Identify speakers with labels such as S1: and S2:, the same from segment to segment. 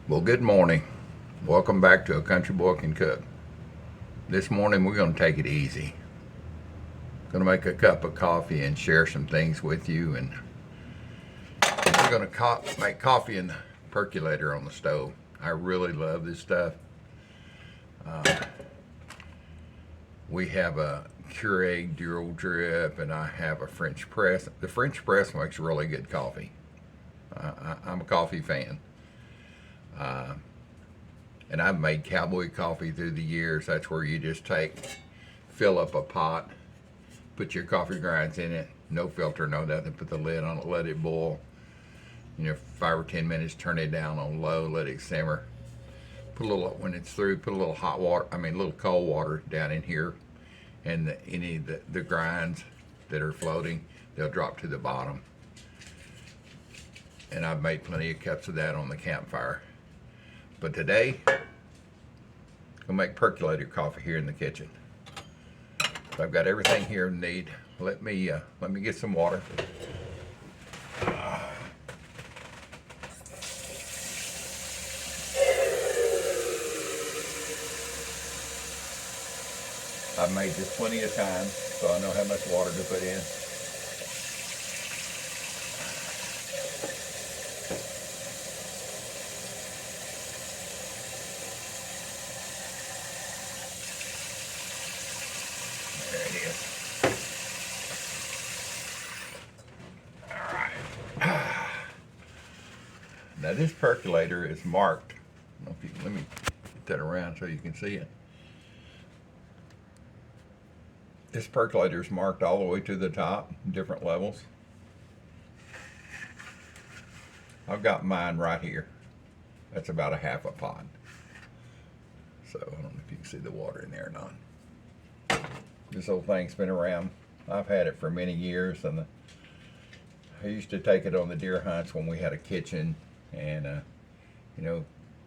S1: Well, good morning. Welcome back to A Country Boy Can Cook. This morning we're going to take it easy. Going to make a cup of coffee and share some things with you. And we're going to make coffee in the percolator on the stove. I really love this stuff. We have a Keurig dual drip, and I have a French press. The French press makes really good coffee. I'm a coffee fan. And I've made cowboy coffee through the years. That's where you just fill up a pot, put your coffee grinds in it, no filter, no nothing, put the lid on it, let it boil. 5 or 10 minutes, turn it down on low, let it simmer. When it's through, put a little a little cold water down in here, and any of the grinds that are floating, they'll drop to the bottom. And I've made plenty of cups of that on the campfire. But today, we'll make percolator coffee here in the kitchen. So I've got everything here I need. Let me get some water. I've made this plenty of times, so I know how much water to put in. There it is. All right. Now this percolator is marked. I don't know if let me get that around so you can see it. This percolator is marked all the way to the top, different levels. I've got mine right here. That's about a half a pot. So I don't know if you can see the water in there or not. This old thing's been around. I've had it for many years, and I used to take it on the deer hunts when we had a kitchen, and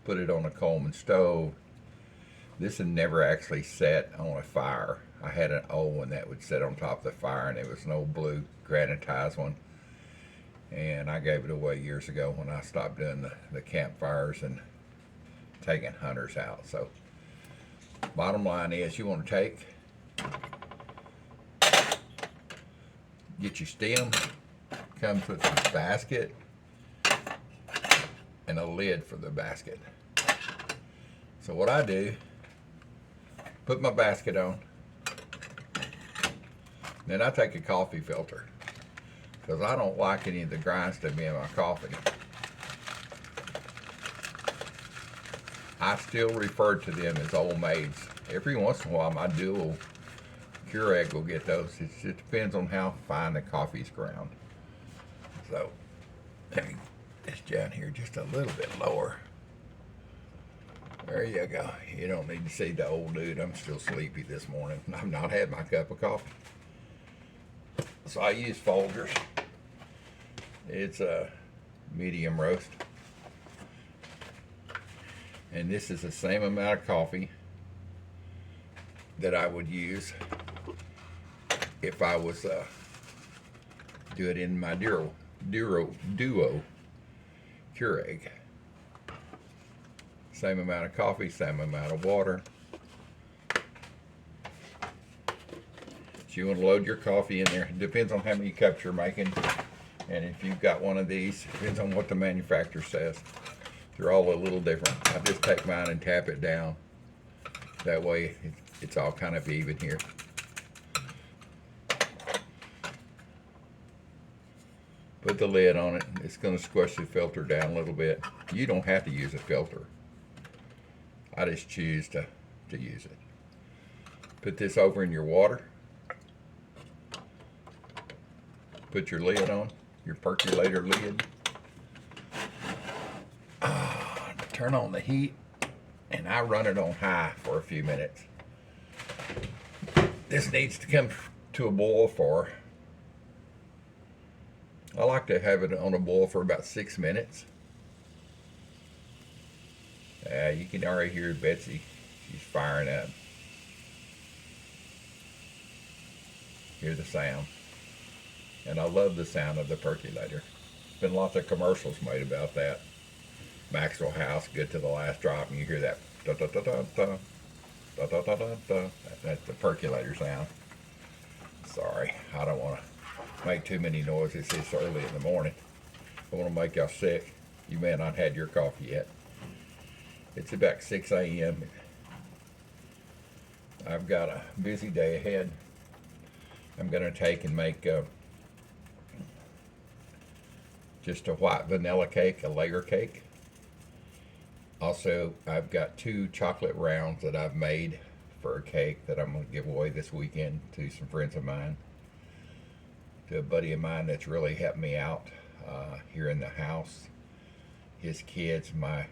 S1: put it on a Coleman stove. This had never actually set on a fire. I had an old one that would sit on top of the fire, and it was an old blue granitized one. And I gave it away years ago when I stopped doing the campfires and taking hunters out. So bottom line is, you want to get your stem, comes with a basket and a lid for the basket. So what I do, put my basket on, then I take a coffee filter, because I don't like any of the grinds to be in my coffee. I still refer to them as old maids. Every once in a while my dual Keurig will get those. It depends on how fine the coffee's ground. So let me get this down here just a little bit lower. There you go. You don't need to see the old dude. I'm still sleepy this morning. I've not had my cup of coffee. So I use Folgers. It's a medium roast. And this is the same amount of coffee that I would use if I was do it in my duo Keurig. Same amount of coffee, same amount of water. So you want to load your coffee in there. It depends on how many cups you're making. And if you've got one of these, it depends on what the manufacturer says. They're all a little different. I just take mine and tap it down. That way it's all kind of even here. Put the lid on it. It's going to squish the filter down a little bit. You don't have to use a filter. I just choose to use it. Put this over in your water. Put your lid on, your percolator lid. Turn on the heat, and I run it on high for a few minutes. This needs to come to a boil I like to have it on a boil for about 6 minutes. You can already hear Betsy. She's firing up. Hear the sound. And I love the sound of the percolator. There's been lots of commercials made about that. Maxwell House, good to the last drop, and you hear that da da da da da da da da da da. That's the percolator sound. Sorry, I don't want to make too many noises this early in the morning. I want to make y'all sick. You may not had your coffee yet. It's about 6 a.m. I've got a busy day ahead. I'm going to take and make just a white vanilla cake, a layer cake. Also, I've got 2 chocolate rounds that I've made for a cake that I'm going to give away this weekend to some friends of mine. To a buddy of mine that's really helped me out here in the house. His kids, I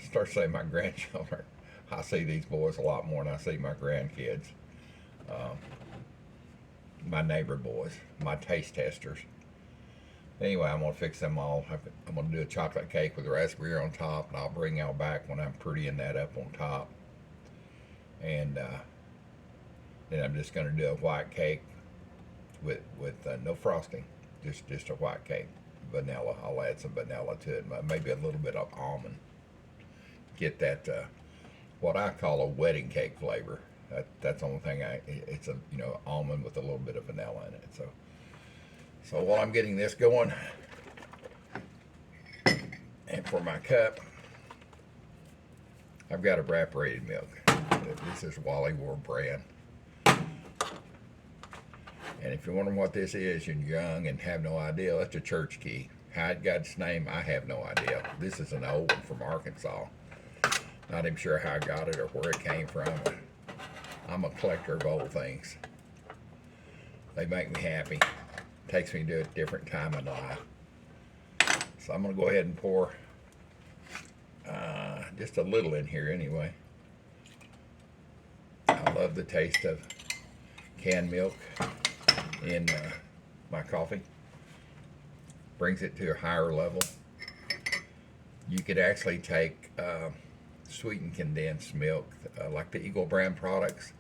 S1: start saying my grandchildren. I see these boys a lot more than I see my grandkids. My neighbor boys, my taste testers. Anyway, I'm going to fix them all. I'm going to do a chocolate cake with raspberry on top, and I'll bring y'all back when I'm prettying that up on top. And then I'm just going to do a white cake with no frosting, just a white cake. Vanilla. I'll add some vanilla to it, maybe a little bit of almond. Get that what I call a wedding cake flavor. That's the only thing it's a almond with a little bit of vanilla in it. So while I'm getting this going, and for my cup, I've got evaporated milk. This is Wally War brand. And if you're wondering what this is, you're young and have no idea, that's a church key. How it got its name, I have no idea. This is an old one from Arkansas. Not even sure how I got it or where it came from. I'm a collector of old things. They make me happy. Takes me to a different time in life. So I'm going to go ahead and pour just a little in here anyway. I love the taste of canned milk in my coffee. Brings it to a higher level. You could actually take sweetened condensed milk, like the Eagle brand products,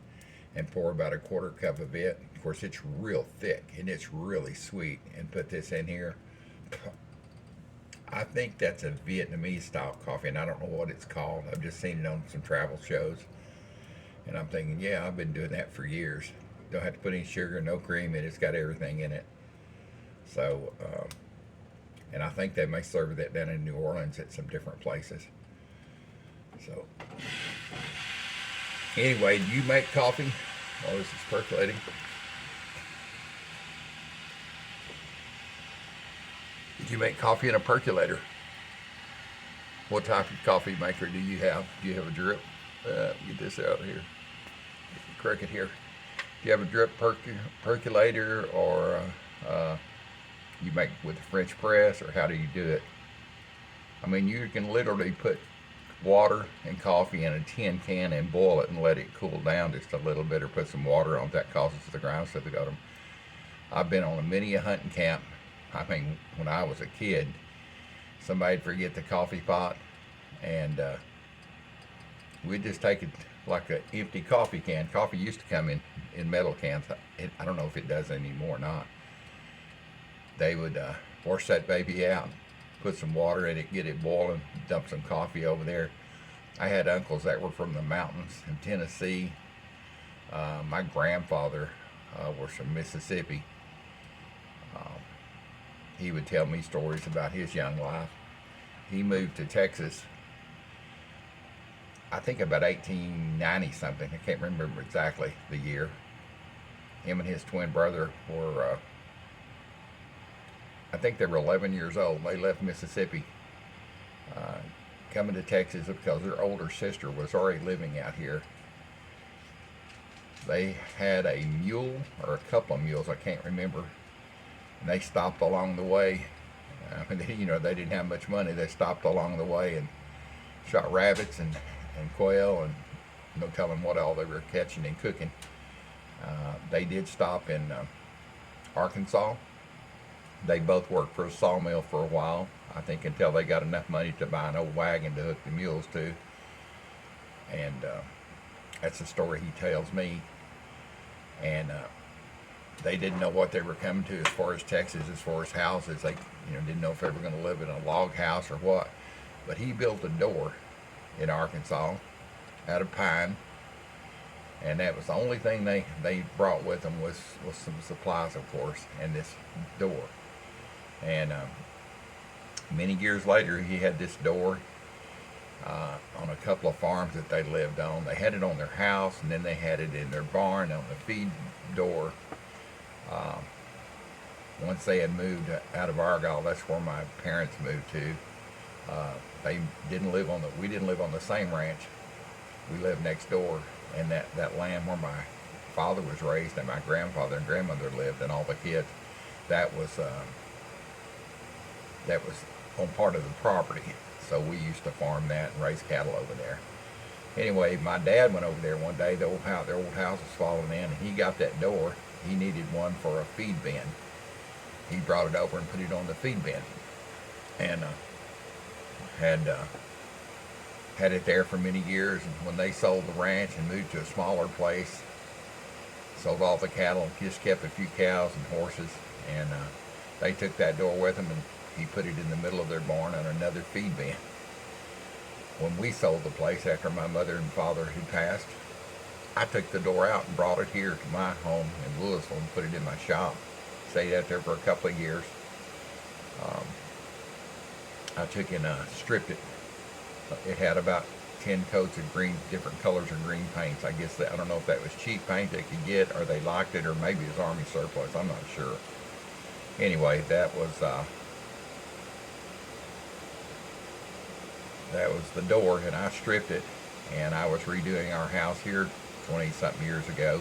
S1: and pour about a 1/4 cup of it. Of course, it's real thick and it's really sweet, and put this in here. I think that's a Vietnamese style coffee, and I don't know what it's called. I've just seen it on some travel shows, and I'm thinking, yeah, I've been doing that for years. Don't have to put any sugar, no cream in it. It's got everything in it. So, and I think they may serve that down in New Orleans at some different places. So, anyway, do you make coffee while this is percolating? Did you make coffee in a percolator? What type of coffee maker do you have? Do you have a drip? Get this out of here. Cricket here. Do you have a drip percolator, or you make with a French press, or how do you do it? I mean, you can literally put water and coffee in a tin can and boil it and let it cool down just a little bit, or put some water on it. That causes the grounds to go. I've been on many a hunting camp. I mean, when I was a kid, somebody'd forget the coffee pot, and we'd just take it like an empty coffee can. Coffee used to come in metal cans. I don't know if it does anymore or not. They would wash that baby out, put some water in it, get it boiling, dump some coffee over there. I had uncles that were from the mountains in Tennessee. My grandfather was from Mississippi. He would tell me stories about his young life. He moved to Texas, I think about 1890 something. I can't remember exactly the year. Him and his twin brother were, I think they were 11 years old. They left Mississippi, coming to Texas because their older sister was already living out here. They had a mule, or a couple of mules, I can't remember. And they stopped along the way. They didn't have much money. They stopped along the way and shot rabbits and quail, and no telling what all they were catching and cooking. They did stop in Arkansas. They both worked for a sawmill for a while, I think, until they got enough money to buy an old wagon to hook the mules to. And that's the story he tells me. And they didn't know what they were coming to as far as Texas, as far as houses. They didn't know if they were going to live in a log house or what. But he built a door in Arkansas out of pine, and that was the only thing they brought with them was some supplies, of course, and this door. And many years later, he had this door on a couple of farms that they lived on. They had it on their house, and then they had it in their barn on the feed door. Once they had moved out of Argyle, that's where my parents moved to. They didn't live on we didn't live on the same ranch. We lived next door, and that land where my father was raised and my grandfather and grandmother lived and all the kids, that was on part of the property. So we used to farm that and raise cattle over there. Anyway, my dad went over there one day. Their old house was falling in, and he got that door. He needed one for a feed bin. He brought it over and put it on the feed bin, and had it there for many years. And when they sold the ranch and moved to a smaller place, sold all the cattle and just kept a few cows and horses, and they took that door with them, and he put it in the middle of their barn on another feed bin. When we sold the place after my mother and father had passed, I took the door out and brought it here to my home in Louisville and put it in my shop. Stayed out there for a couple of years. I took and stripped it. It had about 10 coats of green, different colors of green paints. I guess I don't know if that was cheap paint they could get, or they liked it, or maybe it was Army surplus. I'm not sure. Anyway, that was the door, and I stripped it, and I was redoing our house here 20-something years ago,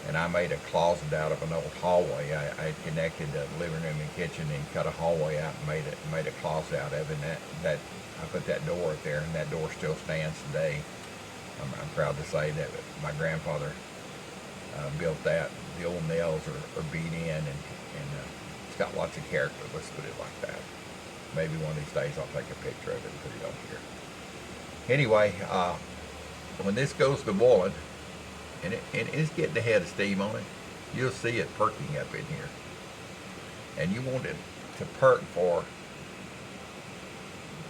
S1: and I made a closet out of an old hallway. I connected the living room and kitchen and cut a hallway out and made a closet out of it, and that I put that door up there, and that door still stands today. I'm proud to say that my grandfather built that. The old nails are beat in, and it's got lots of character, let's put it like that. Maybe one of these days I'll take a picture of it and put it on here. Anyway, when this goes to boiling, and it's getting a head of steam on it, you'll see it perking up in here. And you want it to perk for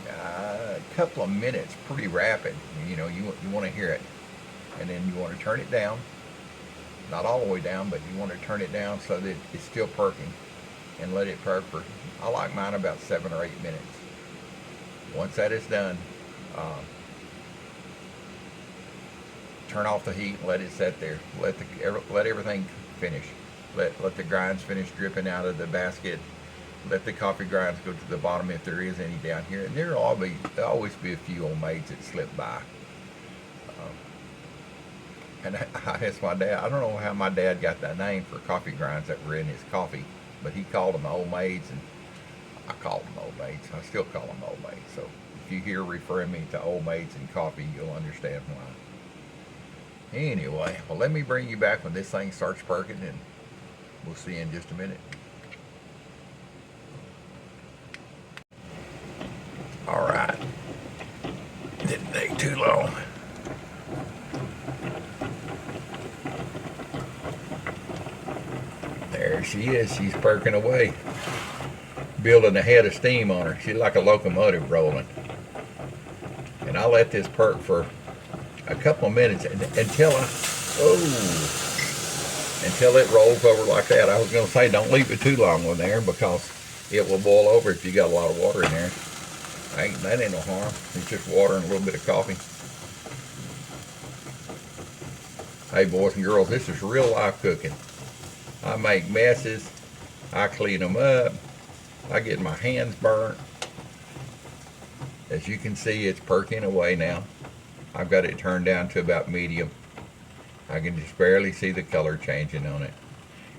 S1: a couple of minutes, pretty rapid. You want to hear it. And then you want to turn it down. Not all the way down, but you want to turn it down so that it's still perking. And let it perk for, I like mine about 7 or 8 minutes. Once that is done, turn off the heat and let it sit there. Let everything finish. Let the grinds finish dripping out of the basket. Let the coffee grinds go to the bottom if there is any down here. And there'll always be a few old maids that slip by. And I asked my dad, I don't know how my dad got that name for coffee grinds that were in his coffee, but he called them old maids, and I called them old maids. I still call them old maids. So if you hear referring me to old maids and coffee, you'll understand why. Anyway, well, let me bring you back when this thing starts perking, and we'll see you in just a minute. All right. Didn't take too long. There she is. She's perking away, building a head of steam on her. She's like a locomotive rolling. And I'll let this perk for a couple of minutes until it rolls over like that. I was going to say don't leave it too long in there because it will boil over if you got a lot of water in there. That ain't no harm. It's just water and a little bit of coffee. Hey boys and girls, this is real life cooking. I make messes, I clean them up, I get my hands burnt. As you can see, it's perking away now. I've got it turned down to about medium. I can just barely see the color changing on it.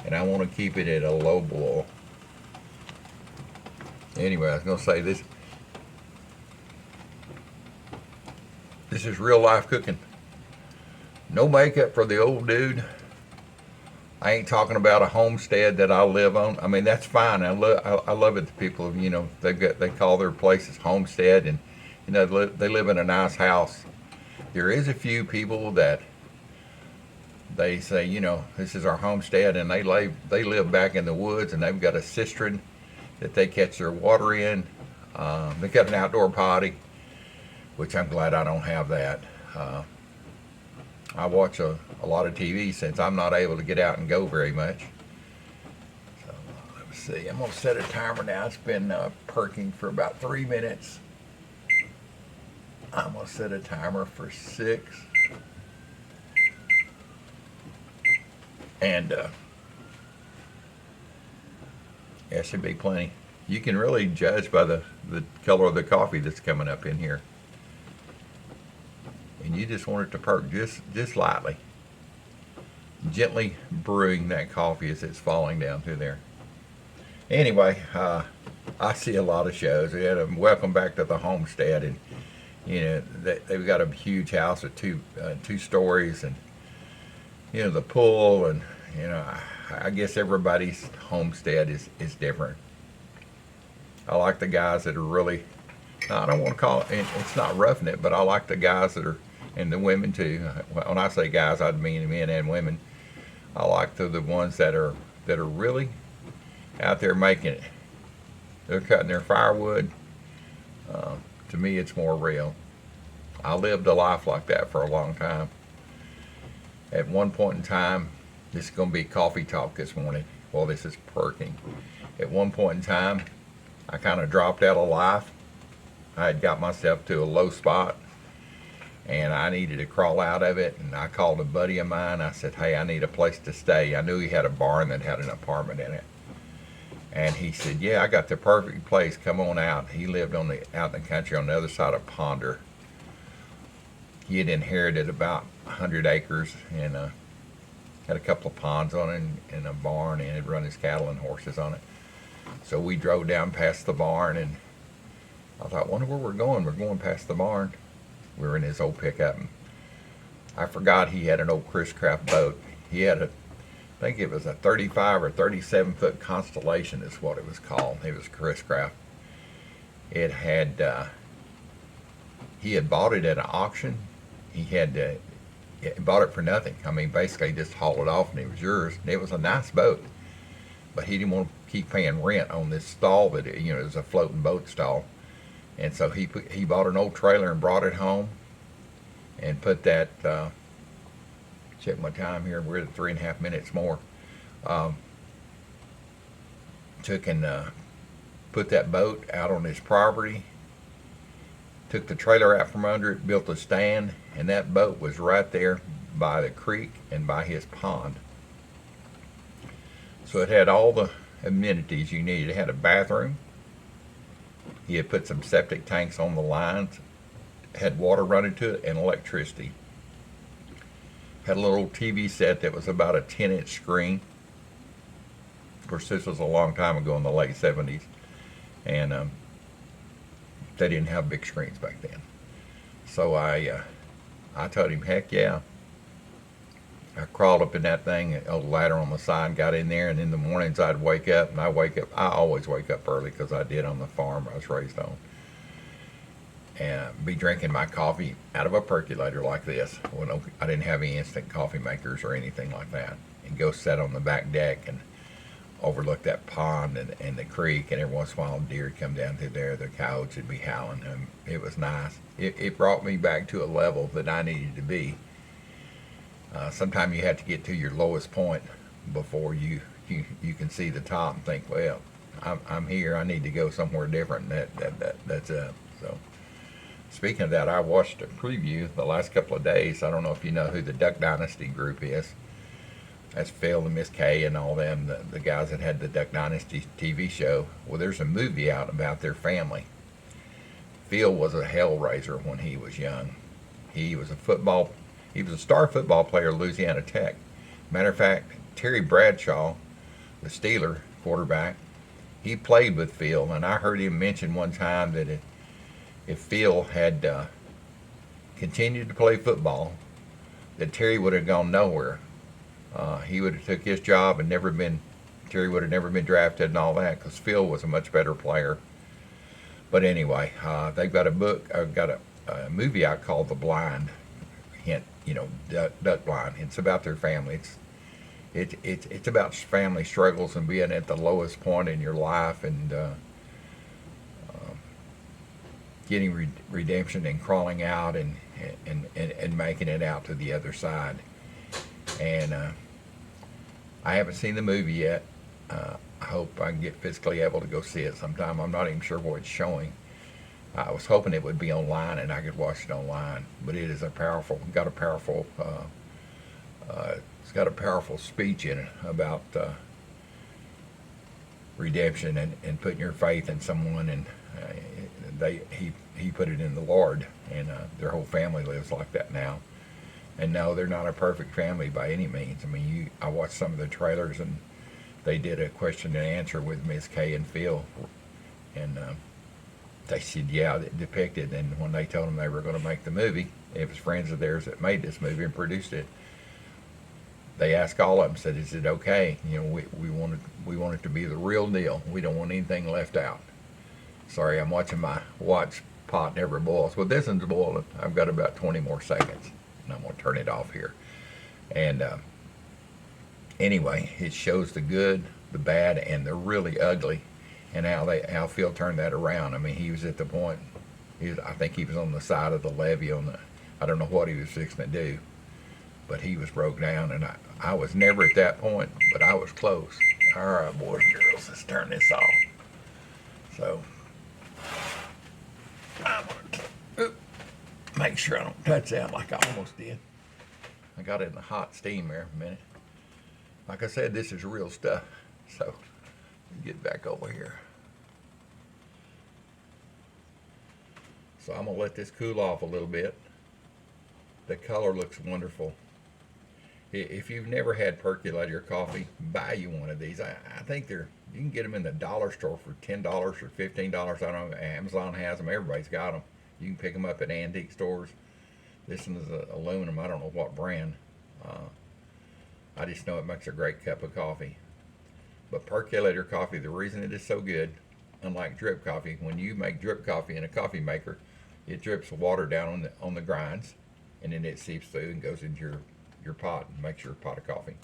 S1: And I want to keep it at a low boil. Anyway, I was going to say this is real life cooking. No makeup for the old dude. I ain't talking about a homestead that I live on. I mean, that's fine. I love it. The people, they call their places homestead, and they live in a nice house. There is a few people that they say, you know, this is our homestead, and they live back in the woods, and they've got a cistern that they catch their water in. They got an outdoor potty, which I'm glad I don't have that. I watch a lot of TV since I'm not able to get out and go very much. So let's see, I'm gonna set a timer now. It's been perking for about 3 minutes. I'm gonna set a timer for 6. And yeah, should be plenty. You can really judge by the color of the coffee that's coming up in here. And you just want it to perk just lightly. Gently brewing that coffee as it's falling down through there. Anyway, I see a lot of shows. We had a welcome back to the homestead, and you know they've got a huge house with two stories, and you know the pool, and you know I guess everybody's homestead is different. I like the guys that are really, I don't want to call it, it's not roughing it, but I like the guys that are, and the women too. When I say guys, I mean men and women. I like the ones that are really out there making it. They're cutting their firewood. To me, it's more real. I lived a life like that for a long time. At one point in time, this is going to be coffee talk this morning. Well, this is perking. At one point in time, I kind of dropped out of life. I had got myself to a low spot, and I needed to crawl out of it. And I called a buddy of mine. I said, hey, I need a place to stay. I knew he had a barn that had an apartment in it. And he said, yeah, I got the perfect place. Come on out. He lived out in the country on the other side of Ponder. He had inherited about 100 acres and had a couple of ponds on it and a barn, and had run his cattle and horses on it. So we drove down past the barn, and I thought, wonder where we're going. We're going past the barn. We were in his old pickup. And I forgot he had an old Chris Craft boat. He had I think it was a 35 or 37 foot Constellation is what it was called. It was Chris Craft. It had, he had bought it at an auction. He bought it for nothing. I mean, basically just hauled it off and it was yours. And it was a nice boat, but he didn't want to keep paying rent on this stall that, you know, it was a floating boat stall. And so he bought an old trailer and brought it home and put that, check my time here, we're at 3.5 minutes more. Took and put that boat out on his property, took the trailer out from under it, built a stand, and that boat was right there by the creek and by his pond. So it had all the amenities you needed. It had a bathroom. He had put some septic tanks on the lines, had water running to it, and electricity. Had a little TV set that was about a 10-inch screen. Of course, this was a long time ago in the late 70s, and they didn't have big screens back then. So I told him, heck yeah. I crawled up in that thing, a ladder on the side, got in there, and in the mornings I'd wake up, and I always wake up early because I did on the farm I was raised on, and be drinking my coffee out of a percolator like this. Well, I didn't have any instant coffee makers or anything like that, and go sit on the back deck and overlook that pond and the creek, and every once in a while deer would come down through there, the coyotes would be howling, and it was nice. It brought me back to a level that I needed to be. Sometimes you have to get to your lowest point before you can see the top and think, well, I'm here, I need to go somewhere different. That's it. So speaking of that, I watched a preview the last couple of days. I don't know if you know who the Duck Dynasty group is. That's Phil and Miss Kay and all them, the guys that had the Duck Dynasty TV show. Well, there's a movie out about their family. Phil was a hellraiser when he was young. He was a star football player at Louisiana Tech. Matter of fact, Terry Bradshaw, the Steeler quarterback, he played with Phil, and I heard him mention one time that if Phil had continued to play football, that Terry would have gone nowhere. He would have took his job and Terry would have never been drafted and all that, because Phil was a much better player. But anyway, they've got a movie out called The Blind. hint, you know, duck blind. It's about their family. It's about family struggles and being at the lowest point in your life, and getting redemption and crawling out and making it out to the other side. And I haven't seen the movie yet. I hope I can get physically able to go see it sometime. I'm not even sure where it's showing. I was hoping it would be online and I could watch it online, but it is it's got a powerful speech in it about redemption and putting your faith in someone, and he put it in the Lord, and their whole family lives like that now. And no, they're not a perfect family by any means. I mean, I watched some of the trailers, and they did a question and answer with Miss Kay and Phil, and they said, yeah, it depicted. And when they told them they were going to make the movie, it was friends of theirs that made this movie and produced it. They asked all of them, said, is it okay? You know, we want it to be the real deal. We don't want anything left out. Sorry, I'm watching my watch. Pot never boils. Well, this one's boiling. I've got about 20 more seconds, and I'm going to turn it off here. And anyway, it shows the good, the bad, and the really ugly, and how Phil turned that around. I mean, he was at the point. I think he was on the side of the levee I don't know what he was fixing to do, but he was broke down, and I was never at that point, but I was close. All right, boys and girls, let's turn this off. So I'm gonna make sure I don't touch that like I almost did. I got it in the hot steam there a minute. Like I said, this is real stuff. So get back over here. So I'm gonna let this cool off a little bit. The color looks wonderful. If you've never had percolator coffee, buy you one of these. I think you can get them in the dollar store for $10 or $15. I don't know. Amazon has them. Everybody's got them. You can pick them up at antique stores. This one is aluminum. I don't know what brand. I just know it makes a great cup of coffee. But percolator coffee, the reason it is so good, unlike drip coffee, when you make drip coffee in a coffee maker, it drips water down on the grinds, and then it seeps through and goes into your pot and makes your pot of coffee.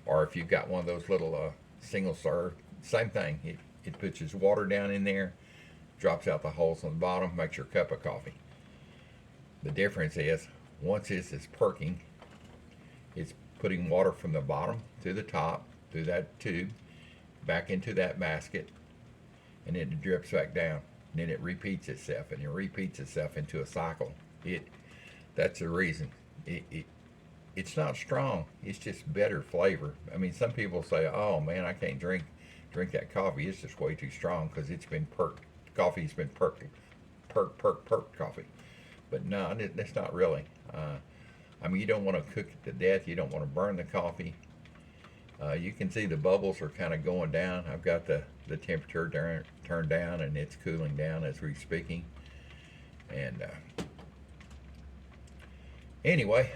S1: Or if you've got one of those little single serve, same thing. It puts its water down in there, drops out the holes on the bottom, makes your cup of coffee. The difference is, once this is perking, it's putting water from the bottom to the top, through that tube, back into that basket, and then it drips back down. And then it repeats itself, and it repeats itself into a cycle. That's the reason. It's not strong. It's just better flavor. I mean, some people say, "Oh man, I can't drink that coffee. It's just way too strong because it's been perked. Coffee's been perked coffee." But no, that's not really. I mean, you don't want to cook it to death. You don't want to burn the coffee. You can see the bubbles are kind of going down. I've got the temperature turned down, and it's cooling down as we're speaking. And anyway,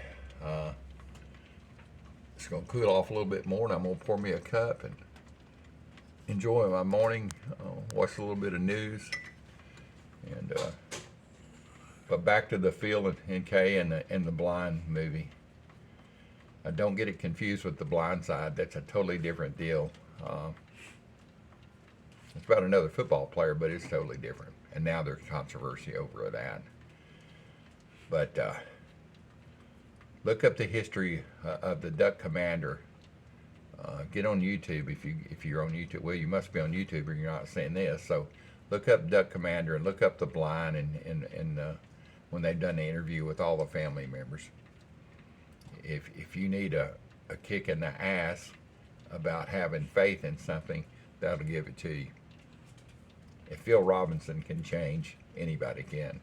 S1: it's going to cool off a little bit more, and I'm going to pour me a cup and enjoy my morning. Watch a little bit of news. And but back to the Phil and Kay and the Blind movie. Don't get it confused with The Blind Side. That's a totally different deal. It's about another football player, but it's totally different. And now there's controversy over that. But look up the history of the Duck Commander. Get on YouTube if you're on YouTube. Well, you must be on YouTube or you're not seeing this. So look up Duck Commander and look up The Blind and when they've done the interview with all the family members. If you need a kick in the ass about having faith in something, that'll give it to you. If Phil Robinson can change, anybody can.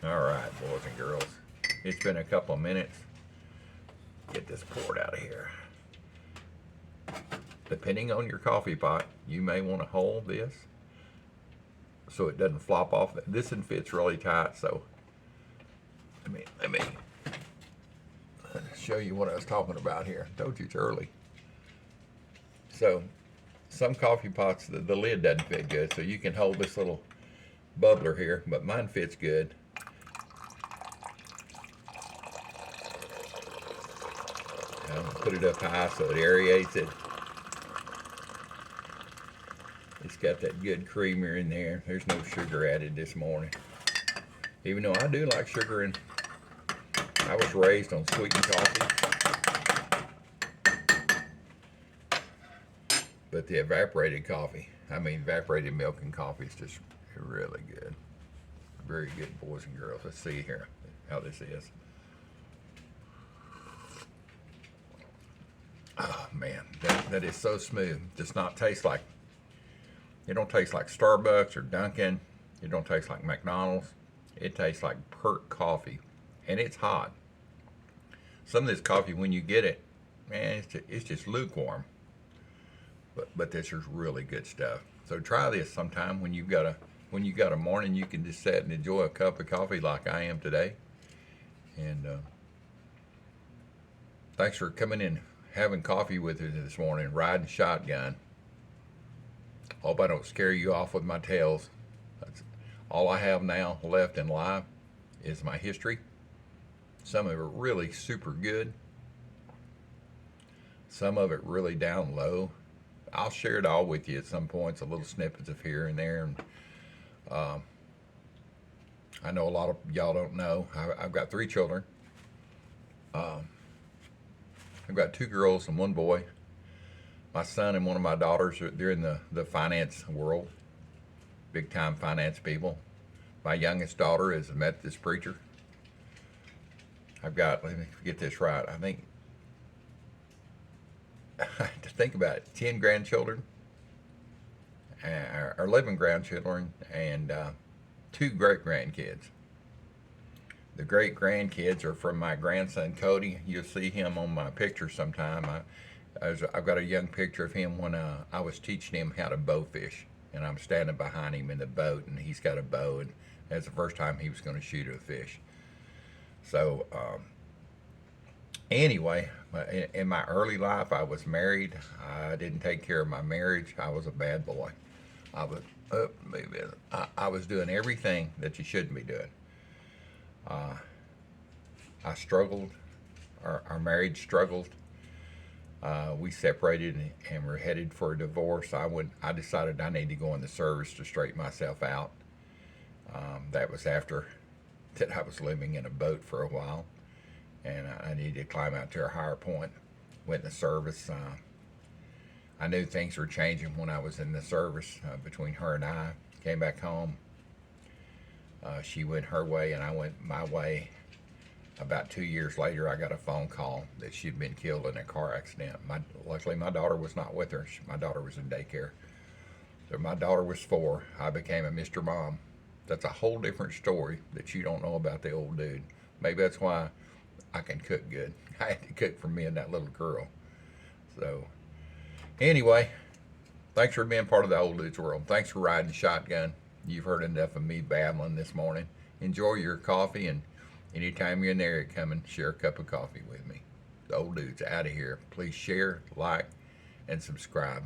S1: All right, boys and girls. It's been a couple of minutes. Get this poured out of here. Depending on your coffee pot, you may want to hold this so it doesn't flop off. This one fits really tight, so let me show you what I was talking about here. I told you it's early. So some coffee pots, the lid doesn't fit good, so you can hold this little bubbler here, but mine fits good. Put it up high so it aerates it. It's got that good creamer in there. There's no sugar added this morning. Even though I do like sugar, and I was raised on sweetened coffee. But the evaporated milk and coffee is just really good. Very good, boys and girls. Let's see here how this is. Oh man, that is so smooth. Does not taste like, it don't taste like Starbucks or Dunkin'. It don't taste like McDonald's. It tastes like Perk coffee, and it's hot. Some of this coffee, when you get it, man, it's just lukewarm. But this is really good stuff. So try this sometime when you've got a morning you can just sit and enjoy a cup of coffee like I am today. And thanks for coming in, having coffee with us this morning, riding shotgun. Hope I don't scare you off with my tales. That's all I have now left in life is my history. Some of it really super good. Some of it really down low. I'll share it all with you at some points, a little snippets of here and there. And I know a lot of y'all don't know. I've got 3 children. I've got 2 girls and 1 boy. My son and one of my daughters, they're in the finance world, big time finance people. My youngest daughter is a Methodist preacher. I've got, let me get this right, I think, to think about it, 10 grandchildren, or 11 grandchildren, and 2 great grandkids. The great grandkids are from my grandson Cody. You'll see him on my picture sometime. I've got a young picture of him when I was teaching him how to bow fish, and I'm standing behind him in the boat, and he's got a bow, and that's the first time he was going to shoot a fish. So anyway, in my early life, I was married. I didn't take care of my marriage. I was a bad boy. I was doing everything that you shouldn't be doing. I struggled. Our marriage struggled. We separated and were headed for a divorce. I decided I need to go in the service to straighten myself out. That was after that I was living in a boat for a while, and I needed to climb out to a higher point. Went in the service. I knew things were changing when I was in the service between her and I. Came back home. She went her way and I went my way. About 2 years later, I got a phone call that she'd been killed in a car accident. Luckily, my daughter was not with her. My daughter was in daycare. So my daughter was 4. I became a Mr. Mom. That's a whole different story that you don't know about the old dude. Maybe that's why I can cook good. I had to cook for me and that little girl. So anyway, thanks for being part of the old dude's world. Thanks for riding shotgun. You've heard enough of me babbling this morning. Enjoy your coffee, and anytime you're in the area, come and share a cup of coffee with me. The old dude's out of here. Please share, like, and subscribe.